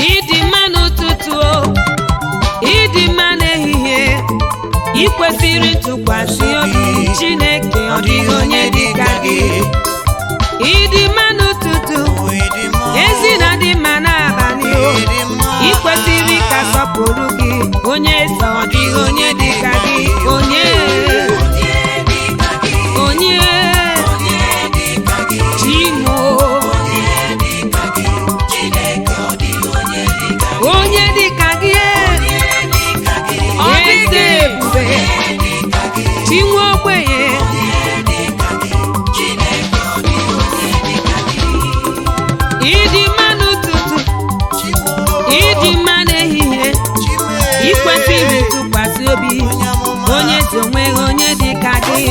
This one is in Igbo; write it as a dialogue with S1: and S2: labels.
S1: ịdị mma n'ụtụtụ, ịdị mma n'ehihie, ikwesịrị ntụkwasị obi Chineke, ọ dịghị onye dị ka gị. Ịdị mma n'ụtụtụ, ezi na dị mma n'abalị, ikwesịrị ka sọpụrụ gị onye eze, ọ dịghị onye dị ka gị. Onye Chimo, onye dị ka gị, eze ebube, Chinwe ogbenye, ịdị mma n'ụtụtụ, ịdị mma n'ehihie, ikwesịrị ntụkwasị obi onye ezi, onweghị onye dị ka gị.